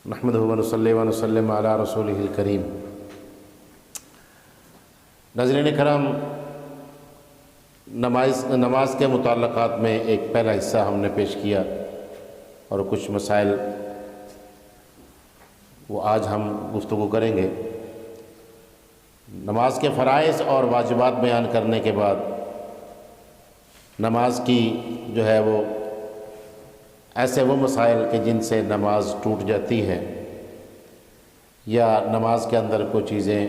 نحمدہ و نصلی و نسلم علی رسولہ الکریم۔ ناظرین کرام، نماز کے متعلقات میں ایک پہلا حصہ ہم نے پیش کیا اور کچھ مسائل وہ آج ہم گفتگو کریں گے۔ نماز کے فرائض اور واجبات بیان کرنے کے بعد نماز کی جو ہے وہ ایسے وہ مسائل کہ جن سے نماز ٹوٹ جاتی ہے یا نماز کے اندر کوئی چیزیں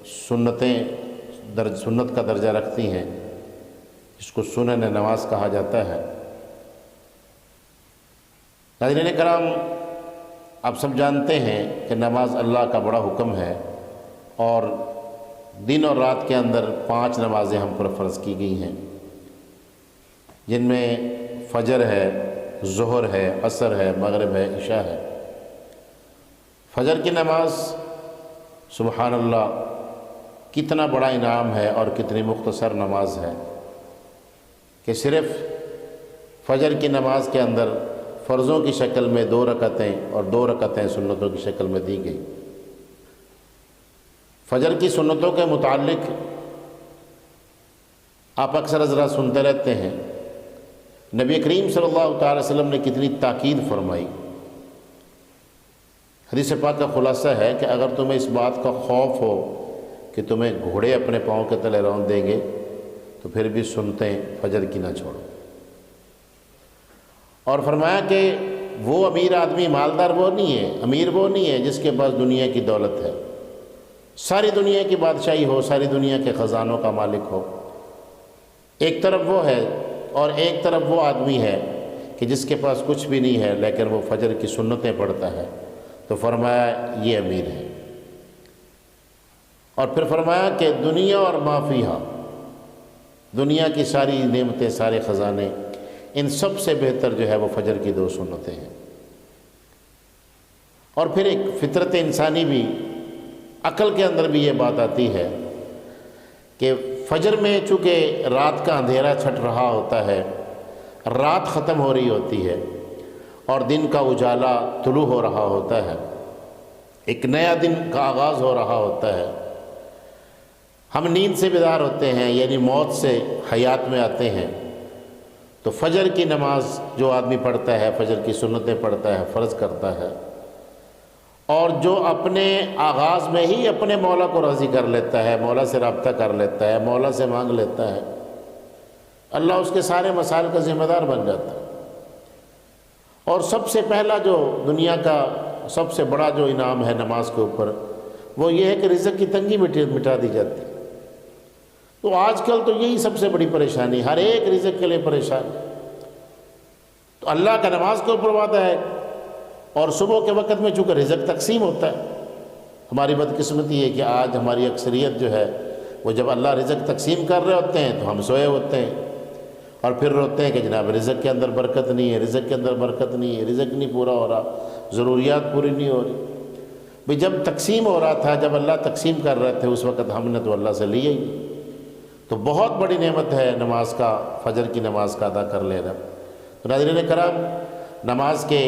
سنت کا درجہ رکھتی ہیں، جس کو سنن نماز کہا جاتا ہے۔ ناظرین کرام، آپ سب جانتے ہیں کہ نماز اللہ کا بڑا حکم ہے اور دن اور رات کے اندر 5 نمازیں ہم پر فرض کی گئی ہیں، جن میں فجر ہے، ظہر ہے، عصر ہے، مغرب ہے، عشاء ہے۔ فجر کی نماز سبحان اللہ کتنا بڑا انعام ہے اور کتنی مختصر نماز ہے کہ صرف فجر کی نماز کے اندر فرضوں کی شکل میں 2 رکعتیں اور 2 رکعتیں سنتوں کی شکل میں دی گئی۔ فجر کی سنتوں کے متعلق آپ اکثر حضرات سنتے رہتے ہیں، نبی کریم صلی اللہ تعالی وسلم نے کتنی تاکید فرمائی۔ حدیث پاک کا خلاصہ ہے کہ اگر تمہیں اس بات کا خوف ہو کہ تمہیں گھوڑے اپنے پاؤں کے تلے رون دیں گے تو پھر بھی سنتیں فجر کی نہ چھوڑو۔ اور فرمایا کہ وہ امیر آدمی مالدار وہ نہیں ہے، امیر وہ نہیں ہے جس کے پاس دنیا کی دولت ہے، ساری دنیا کی بادشاہی ہو، ساری دنیا کے خزانوں کا مالک ہو۔ ایک طرف وہ ہے اور ایک طرف وہ آدمی ہے کہ جس کے پاس کچھ بھی نہیں ہے لیکن وہ فجر کی سنتیں پڑھتا ہے، تو فرمایا یہ امیر ہے۔ اور پھر فرمایا کہ دنیا اور ما فیہا، دنیا کی ساری نعمتیں، سارے خزانے، ان سب سے بہتر جو ہے وہ فجر کی 2 سنتیں ہیں۔ اور پھر ایک فطرت انسانی بھی، عقل کے اندر بھی یہ بات آتی ہے کہ فجر میں چونکہ رات کا اندھیرا چھٹ رہا ہوتا ہے، رات ختم ہو رہی ہوتی ہے اور دن کا اجالا طلوع ہو رہا ہوتا ہے، ایک نیا دن کا آغاز ہو رہا ہوتا ہے، ہم نیند سے بیدار ہوتے ہیں، یعنی موت سے حیات میں آتے ہیں، تو فجر کی نماز جو آدمی پڑھتا ہے، فجر کی سنتیں پڑھتا ہے، فرض کرتا ہے، اور جو اپنے آغاز میں ہی اپنے مولا کو راضی کر لیتا ہے، مولا سے رابطہ کر لیتا ہے، مولا سے مانگ لیتا ہے، اللہ اس کے سارے مسائل کا ذمہ دار بن جاتا ہے۔ اور سب سے پہلا جو دنیا کا سب سے بڑا جو انعام ہے نماز کے اوپر، وہ یہ ہے کہ رزق کی تنگی مٹا دی جاتی ہے۔ تو آج کل تو یہی سب سے بڑی پریشانی، ہر ایک رزق کے لیے پریشان ہے۔ تو اللہ کا نماز کے اوپر وعدہ ہے، اور صبح کے وقت میں چونکہ رزق تقسیم ہوتا ہے، ہماری بدقسمتی ہے کہ آج ہماری اکثریت جو ہے وہ جب اللہ رزق تقسیم کر رہے ہوتے ہیں تو ہم سوئے ہوتے ہیں اور پھر روتے ہیں کہ جناب رزق کے اندر برکت نہیں ہے، رزق کے اندر برکت نہیں ہے، رزق نہیں پورا ہو رہا، ضروریات پوری نہیں ہو رہی۔ بھئی جب تقسیم ہو رہا تھا، جب اللہ تقسیم کر رہے تھے، اس وقت ہم نے تو اللہ سے لیا ہی نہیں۔ تو بہت بڑی نعمت ہے نماز کا، فجر کی نماز کا ادا کر لینا۔ تو ناظرین کرام، نماز کے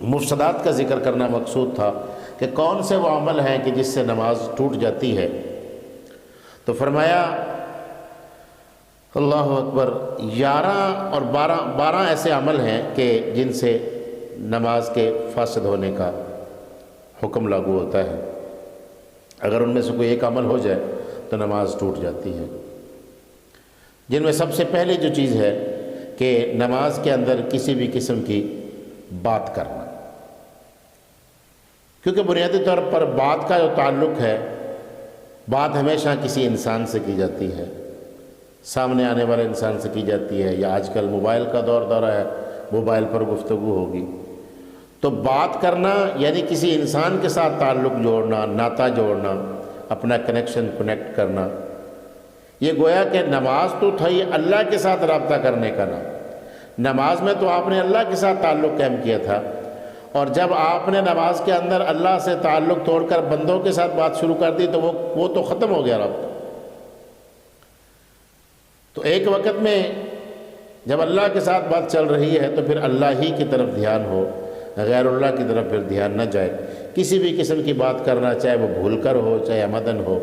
مفسدات کا ذکر کرنا مقصود تھا کہ کون سے وہ عمل ہیں کہ جس سے نماز ٹوٹ جاتی ہے۔ تو فرمایا اللہ اکبر، 11 اور 12 ایسے عمل ہیں کہ جن سے نماز کے فاسد ہونے کا حکم لاگو ہوتا ہے۔ اگر ان میں سے کوئی ایک عمل ہو جائے تو نماز ٹوٹ جاتی ہے، جن میں سب سے پہلے جو چیز ہے کہ نماز کے اندر کسی بھی قسم کی بات کرنا، کیونکہ بنیادی طور پر بات کا جو تعلق ہے، بات ہمیشہ کسی انسان سے کی جاتی ہے، سامنے آنے والے انسان سے کی جاتی ہے، یا آج کل موبائل کا دورہ ہے، موبائل پر گفتگو ہوگی۔ تو بات کرنا یعنی کسی انسان کے ساتھ تعلق جوڑنا، ناطہ جوڑنا، اپنا کنیکٹ کرنا، یہ گویا کہ نماز تو تھا ہی اللہ کے ساتھ رابطہ کرنے کا نام۔ نماز میں تو آپ نے اللہ کے ساتھ تعلق قائم کیا تھا، اور جب آپ نے نماز کے اندر اللہ سے تعلق توڑ کر بندوں کے ساتھ بات شروع کر دی تو وہ تو ختم ہو گیا رابطہ۔ تو ایک وقت میں جب اللہ کے ساتھ بات چل رہی ہے تو پھر اللہ ہی کی طرف دھیان ہو، غیر اللہ کی طرف پھر دھیان نہ جائے۔ کسی بھی قسم کی بات کرنا، چاہے وہ بھول کر ہو چاہے عمدن ہو،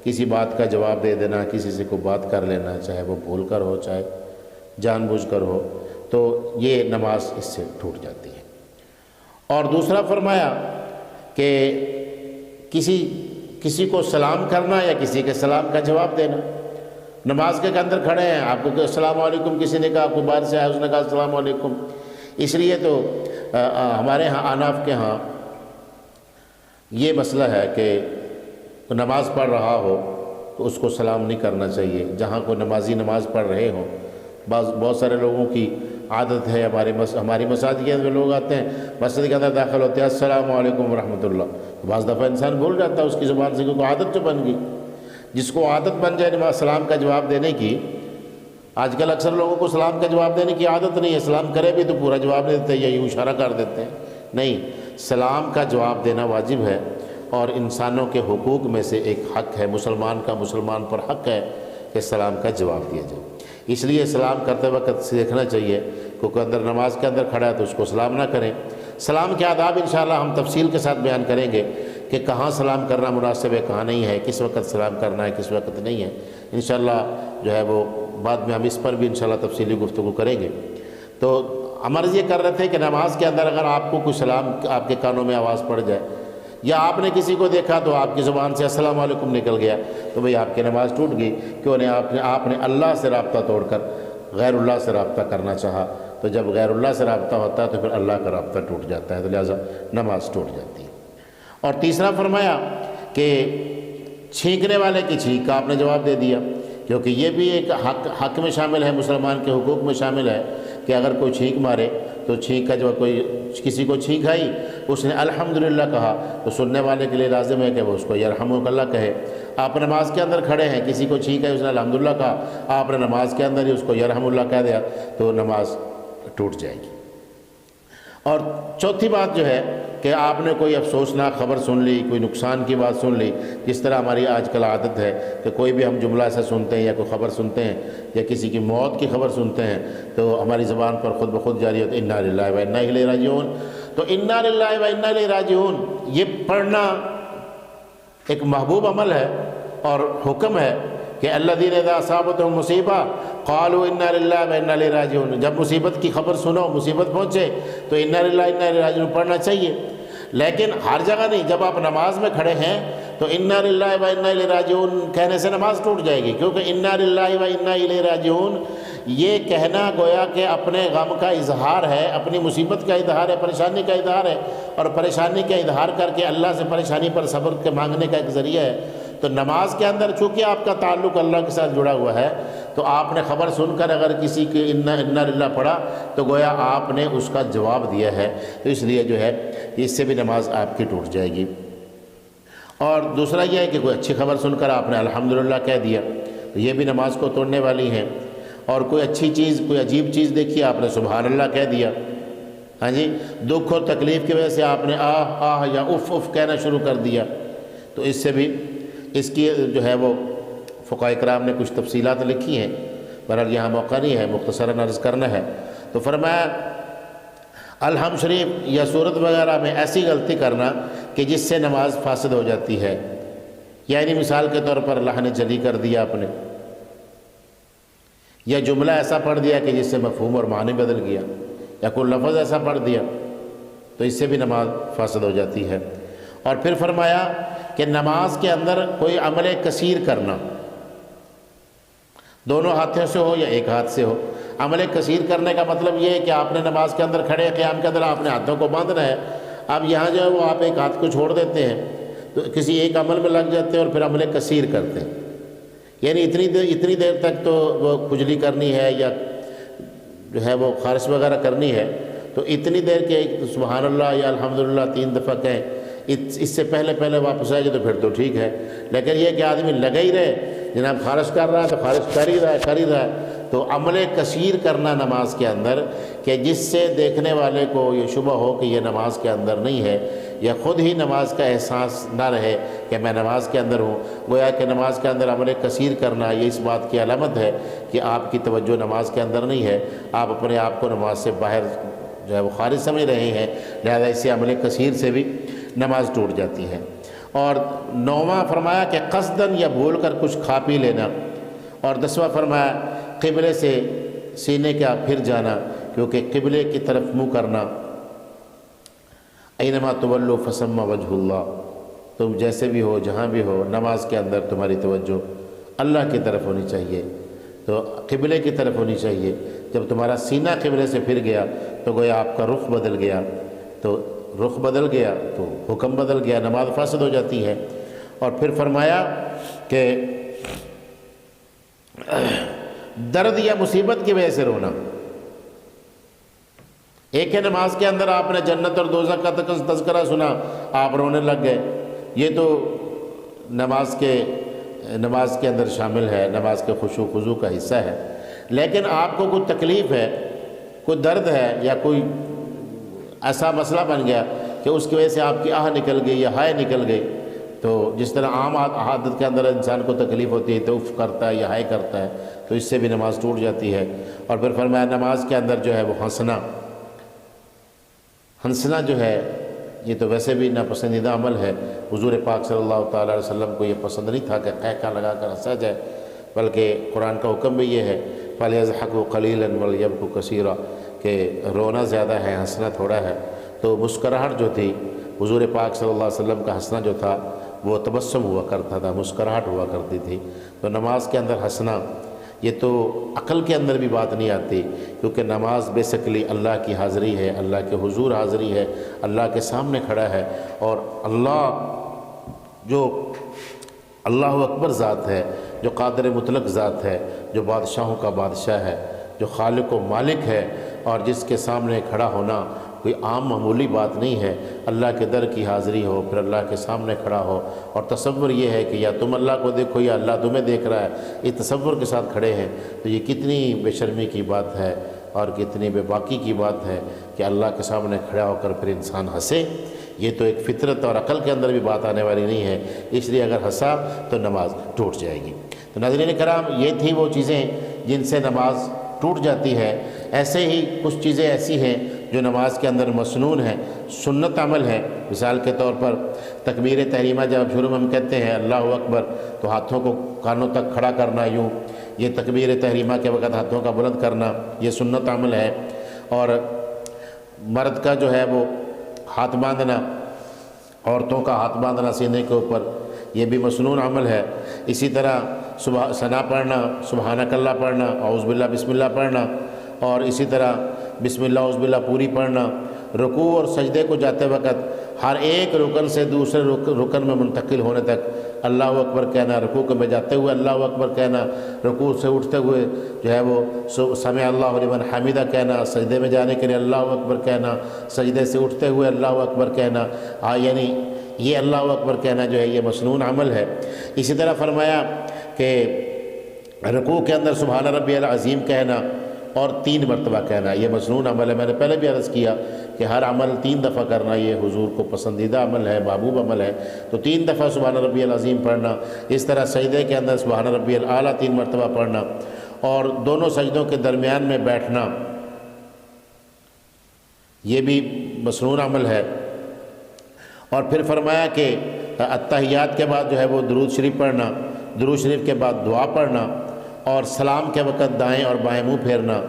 کسی بات کا جواب دے دینا، کسی سے کوئی بات کر لینا، چاہے وہ بھول کر ہو چاہے جان بوجھ کر ہو، تو یہ نماز اس سے ٹوٹ جاتی ہے۔ اور دوسرا فرمایا کہ کسی کو سلام کرنا یا کسی کے سلام کا جواب دینا۔ نماز کے اندر کھڑے ہیں، آپ کو السلام علیکم کسی نے کہا، کوئی باہر سے آیا اس نے کہا السلام علیکم، اس لیے تو ہمارے ہاں احناف کے ہاں یہ مسئلہ ہے کہ نماز پڑھ رہا ہو تو اس کو سلام نہیں کرنا چاہیے۔ جہاں کوئی نمازی نماز پڑھ رہے ہوں، بہت سارے لوگوں کی عادت ہے، ہماری مساجد کے اندر لوگ آتے ہیں، مسجد کے اندر داخل ہوتے ہیں السلام علیکم ورحمۃ اللہ، بعض دفعہ انسان بھول جاتا ہے اس کی زبان سے، کیونکہ عادت جو بن گئی۔ جس کو عادت بن جائے نماز سلام کا جواب دینے کی، آج کل اکثر لوگوں کو سلام کا جواب دینے کی عادت نہیں ہے، سلام کرے بھی تو پورا جواب نہیں دیتے یا یوں اشارہ کر دیتے ہیں۔ نہیں، سلام کا جواب دینا واجب ہے، اور انسانوں کے حقوق میں سے ایک حق ہے، مسلمان کا مسلمان پر حق ہے کہ سلام کا جواب دیا جائے۔ اس لیے سلام کرتے وقت سیکھنا چاہیے، کیونکہ اندر نماز کے اندر کھڑا ہے تو اس کو سلام نہ کریں۔ سلام کے آداب انشاءاللہ ہم تفصیل کے ساتھ بیان کریں گے کہ کہاں سلام کرنا مناسب ہے، کہاں نہیں ہے، کس وقت سلام کرنا ہے، کس وقت نہیں ہے۔ انشاءاللہ جو ہے وہ بعد میں ہم اس پر بھی انشاءاللہ تفصیلی گفتگو کریں گے۔ تو ہم عرض یہ کر رہے تھے کہ نماز کے اندر اگر آپ کو کوئی سلام آپ کے کانوں میں آواز پڑ جائے، یا آپ نے کسی کو دیکھا تو آپ کی زبان سے السلام علیکم نکل گیا، تو بھئی آپ کی نماز ٹوٹ گئی۔ کیوں نہیں؟ آپ نے اللہ سے رابطہ توڑ کر غیر اللہ سے رابطہ کرنا چاہا، تو جب غیر اللہ سے رابطہ ہوتا ہے تو پھر اللہ کا رابطہ ٹوٹ جاتا ہے، تو لہٰذا نماز ٹوٹ جاتی ہے۔ اور تیسرا فرمایا کہ چھینکنے والے کی چھینک کا آپ نے جواب دے دیا، کیونکہ یہ بھی ایک حق میں شامل ہے، مسلمان کے حقوق میں شامل ہے کہ اگر کوئی چھینک مارے تو چھینک کا جو کوئی کسی کو چھینک آئی، اس نے الحمدللہ کہا، تو سننے والے کے لیے لازم ہے کہ وہ اس کو یرحمک اللہ کہے۔ آپ نماز کے اندر کھڑے ہیں، کسی کو چھینک آئی، اس نے الحمدللہ کہا، آپ نے نماز کے اندر ہی اس کو یرحم اللہ کہہ دیا تو نماز ٹوٹ جائے گی۔ اور چوتھی بات جو ہے کہ آپ نے کوئی افسوسناک خبر سن لی، کوئی نقصان کی بات سن لی، جس طرح ہماری آج کل عادت ہے کہ کوئی بھی ہم جملہ ایسا سنتے ہیں یا کوئی خبر سنتے ہیں یا کسی کی موت کی خبر سنتے ہیں تو ہماری زبان پر خود بخود جاری ہوتا ہے انا للہ و انا الیہ راجعون۔ تو انا للہ و انا الیہ راجعون یہ پڑھنا ایک محبوب عمل ہے اور حکم ہے کہ الذین اذا اصابتہم مصیبہ قالوا انا للہ و انا الیہ راجعون۔ جب مصیبت کی خبر سنو، مصیبت پہنچے تو انا للہ و انا الیہ راجعون پڑھنا چاہیے، لیکن ہر جگہ نہیں۔ جب آپ نماز میں کھڑے ہیں تو انا للہ و انا الیہ راجعون کہنے سے نماز ٹوٹ جائے گی، کیونکہ انا للہ و انا الیہ راجعون یہ کہنا گویا کہ اپنے غم کا اظہار ہے، اپنی مصیبت کا اظہار ہے، پریشانی کا اظہار ہے، اور پریشانی کا اظہار کر کے اللہ سے پریشانی پر صبر کے مانگنے کا ایک ذریعہ ہے۔ تو نماز کے اندر چونکہ آپ کا تعلق اللہ کے ساتھ جڑا ہوا ہے، تو آپ نے خبر سن کر اگر کسی کے انا للہ پڑھا تو گویا آپ نے اس کا جواب دیا ہے، تو اس لیے جو ہے اس سے بھی نماز آپ کی ٹوٹ جائے گی۔ اور دوسرا یہ ہے کہ کوئی اچھی خبر سن کر آپ نے الحمدللہ کہہ دیا، تو یہ بھی نماز کو توڑنے والی ہے۔ اور کوئی اچھی چیز، کوئی عجیب چیز دیکھی، آپ نے سبحان اللہ کہہ دیا، ہاں جی، دکھ اور تکلیف کی وجہ سے آپ نے آہ آہ یا اف اف کہنا شروع کر دیا، تو اس سے بھی اس کی جو ہے وہ فقہاء کرام نے کچھ تفصیلات لکھی ہیں، بہرحال یہاں موقع نہیں ہے، مختصراً عرض کرنا ہے۔ تو فرمایا الحمد شریف یا سورت وغیرہ میں ایسی غلطی کرنا کہ جس سے نماز فاسد ہو جاتی ہے، یعنی مثال کے طور پر اللہ نے جلی کر دیا آپ نے، یا جملہ ایسا پڑھ دیا کہ جس سے مفہوم اور معنی بدل گیا، یا کوئی لفظ ایسا پڑھ دیا تو اس سے بھی نماز فاسد ہو جاتی ہے۔ اور پھر فرمایا کہ نماز کے اندر کوئی عمل کثیر کرنا، دونوں ہاتھوں سے ہو یا ایک ہاتھ سے ہو۔ عمل کثیر کرنے کا مطلب یہ ہے کہ آپ نے نماز کے اندر کھڑے قیام کے اندر آپ نے ہاتھوں کو باندھنا ہے، اب یہاں جو ہے وہ آپ ایک ہاتھ کو چھوڑ دیتے ہیں تو کسی ایک عمل میں لگ جاتے ہیں اور پھر عمل کثیر کرتے ہیں، یعنی اتنی دیر تک تو وہ کھجلی کرنی ہے یا جو ہے وہ خارش وغیرہ کرنی ہے، تو اتنی دیر کے سبحان اللہ یا الحمدللہ 3 دفعہ کہیں، اس سے پہلے واپس آئے تو پھر تو ٹھیک ہے، لیکن یہ کہ آدمی لگا ہی رہے، جناب خارش کر رہا ہے تو خارش کر ہی رہا ہے، تو عمل کثیر کرنا نماز کے اندر کہ جس سے دیکھنے والے کو یہ شبہ ہو کہ یہ نماز کے اندر نہیں ہے، یا خود ہی نماز کا احساس نہ رہے کہ میں نماز کے اندر ہوں، گویا کہ نماز کے اندر عمل کثیر کرنا یہ اس بات کی علامت ہے کہ آپ کی توجہ نماز کے اندر نہیں ہے، آپ اپنے آپ کو نماز سے باہر جو ہے وہ خارج سمجھ رہے ہیں، لہذا اسی عمل کثیر سے بھی نماز ٹوٹ جاتی ہے۔ اور 9واں فرمایا کہ قصداً یا بھول کر کچھ کھا پی لینا، اور 10واں فرمایا قبلے سے سینے کا پھر جانا، کیونکہ قبلے کی طرف منہ کرنا، اینما تولوا فثم وجہ اللہ، تم جیسے بھی ہو جہاں بھی ہو نماز کے اندر تمہاری توجہ اللہ کی طرف ہونی چاہیے، تو قبلے کی طرف ہونی چاہیے۔ جب تمہارا سینہ قبلے سے پھر گیا تو گویا آپ کا رخ بدل گیا، تو رخ بدل گیا تو حکم بدل گیا، نماز فاسد ہو جاتی ہے۔ اور پھر فرمایا کہ درد یا مصیبت کی وجہ سے رونا، ایک ہے نماز کے اندر آپ نے جنت اور دوزخ کا تذکرہ سنا، آپ رونے لگ گئے، یہ تو نماز کے اندر شامل ہے، نماز کے خشوع خضوع کا حصہ ہے۔ لیکن آپ کو کوئی تکلیف ہے، کوئی درد ہے، یا کوئی ایسا مسئلہ بن گیا کہ اس کی وجہ سے آپ کی آہ نکل گئی یا ہائے نکل گئی، تو جس طرح عام عادت کے اندر انسان کو تکلیف ہوتی ہے تو اف کرتا ہے یا ہائے کرتا ہے، تو اس سے بھی نماز ٹوٹ جاتی ہے۔ اور پھر فرمایا نماز کے اندر جو ہے وہ ہنسنا جو ہے یہ تو ویسے بھی ناپسندیدہ عمل ہے۔ حضور پاک صلی اللہ تعالیٰ علیہ وسلم کو یہ پسند نہیں تھا کہ قہقہ لگا کر ہنسا جائے، بلکہ قرآن کا حکم بھی یہ ہے فَلْيَضْحَكُوا قَلِيلًا وَلْيَبْكُوا كَثِيرًا، کہ رونا زیادہ ہے ہنسنا تھوڑا ہے۔ تو مسکراہٹ جو تھی، حضور پاک صلی اللہ علیہ وسلم کا ہنسنا جو تھا وہ تبسم ہوا کرتا تھا، مسکراہٹ ہوا کرتی تھی۔ تو نماز کے اندر ہنسنا یہ تو عقل کے اندر بھی بات نہیں آتی، کیونکہ نماز بیسکلی اللہ کی حاضری ہے، اللہ کے حضور حاضری ہے، اللہ کے سامنے کھڑا ہے، اور اللہ جو اللہ اکبر ذات ہے، جو قادر مطلق ذات ہے، جو بادشاہوں کا بادشاہ ہے، جو خالق و مالک ہے، اور جس کے سامنے کھڑا ہونا کوئی عام معمولی بات نہیں ہے۔ اللہ کے در کی حاضری ہو، پھر اللہ کے سامنے کھڑا ہو، اور تصور یہ ہے کہ یا تم اللہ کو دیکھو یا اللہ تمہیں دیکھ رہا ہے، اس تصور کے ساتھ کھڑے ہیں، تو یہ کتنی بے شرمی کی بات ہے اور کتنی بے باکی کی بات ہے کہ اللہ کے سامنے کھڑا ہو کر پھر انسان ہنسے۔ یہ تو ایک فطرت اور عقل کے اندر بھی بات آنے والی نہیں ہے، اس لیے اگر ہنسا تو نماز ٹوٹ جائے گی۔ تو ناظرین کرام، یہ تھی وہ چیزیں جن سے نماز ٹوٹ جاتی ہے۔ ایسے ہی کچھ چیزیں ایسی ہیں جو نماز کے اندر مسنون ہیں، سنت عمل ہے۔ مثال کے طور پر تکبیر تحریمہ جب شروع میں ہم کہتے ہیں اللہ اکبر، تو ہاتھوں کو کانوں تک کھڑا کرنا، یوں یہ تکبیر تحریمہ کے وقت ہاتھوں کا بلند کرنا، یہ سنت عمل ہے۔ اور مرد کا جو ہے وہ ہاتھ باندھنا، عورتوں کا ہاتھ باندھنا سینے کے اوپر، یہ بھی مسنون عمل ہے۔ اسی طرح ثنا پڑھنا، سبحانک اللہ پڑھنا، اعوذ باللہ بسم اللہ پڑھنا، اور اسی طرح بسم اللہ اعوذ باللہ پوری پڑھنا۔ رکوع اور سجدے کو جاتے وقت ہر ایک رکن سے دوسرے رکن میں منتقل ہونے تک اللہ اکبر کہنا، رکوع میں جاتے ہوئے اللہ اکبر کہنا، رکوع سے اٹھتے ہوئے جو ہے وہ سمع اللہ لمن حمیدہ کہنا، سجدے میں جانے کے لیے اللہ اکبر کہنا، سجدے سے اٹھتے ہوئے اللہ اکبر کہنا، یعنی یہ اللہ اکبر کہنا جو ہے یہ مسنون عمل ہے۔ اسی طرح فرمایا کہ رکوع کے اندر سبحان ربی العظیم کہنا اور 3 مرتبہ کہنا، یہ مسنون عمل ہے۔ میں نے پہلے بھی عرض کیا کہ ہر عمل 3 دفعہ کرنا یہ حضور کو پسندیدہ عمل ہے، محبوب عمل ہے، تو 3 دفعہ سبحان ربی العظیم پڑھنا۔ اس طرح سجدے کے اندر سبحان ربی الاعلیٰ 3 مرتبہ پڑھنا، اور دونوں سجدوں کے درمیان میں بیٹھنا، یہ بھی مسنون عمل ہے۔ اور پھر فرمایا کہ اتحیات کے بعد جو ہے وہ درود شریف پڑھنا، درود شریف کے بعد دعا پڑھنا، اور سلام کے وقت دائیں اور بائیں منہ پھیرنا،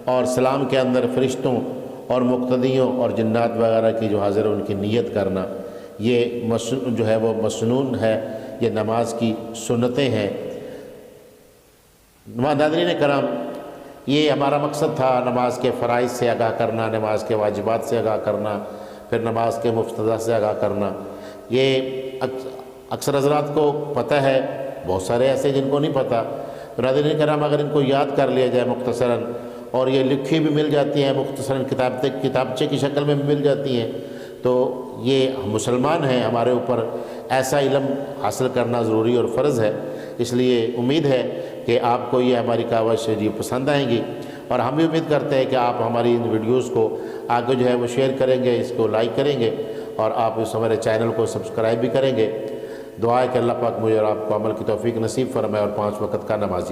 اور سلام کے اندر فرشتوں اور مقتدیوں اور جنات وغیرہ کی جو حاضر ان کی نیت کرنا، یہ جو ہے وہ مسنون ہے، یہ نماز کی سنتیں ہیں۔ ناظرین کرام، یہ ہمارا مقصد تھا، نماز کے فرائض سے آگاہ کرنا، نماز کے واجبات سے آگاہ کرنا، پھر نماز کے مفتضیٰ سے آگاہ کرنا۔ یہ اکثر حضرات کو پتہ ہے، بہت سارے ایسے جن کو نہیں پتہ۔ ناظرین کرام، اگر ان کو یاد کر لیا جائے مختصراً، اور یہ لکھی بھی مل جاتی ہیں مختصراً، کتابچے کی شکل میں بھی مل جاتی ہیں، تو یہ مسلمان ہیں، ہمارے اوپر ایسا علم حاصل کرنا ضروری اور فرض ہے۔ اس لیے امید ہے کہ آپ کو یہ ہماری کاوش جی پسند آئیں گی، اور ہم بھی امید کرتے ہیں کہ آپ ہماری ان ویڈیوز کو آگے جو ہے وہ شیئر کریں گے، اس کو لائک کریں گے، اور آپ اس ہمارے چینل کو سبسکرائب بھی کریں گے۔ دعا ہے کہ اللہ پاک مجھے اور آپ کو عمل کی توفیق نصیب فرمائے اور 5 وقت کا نمازی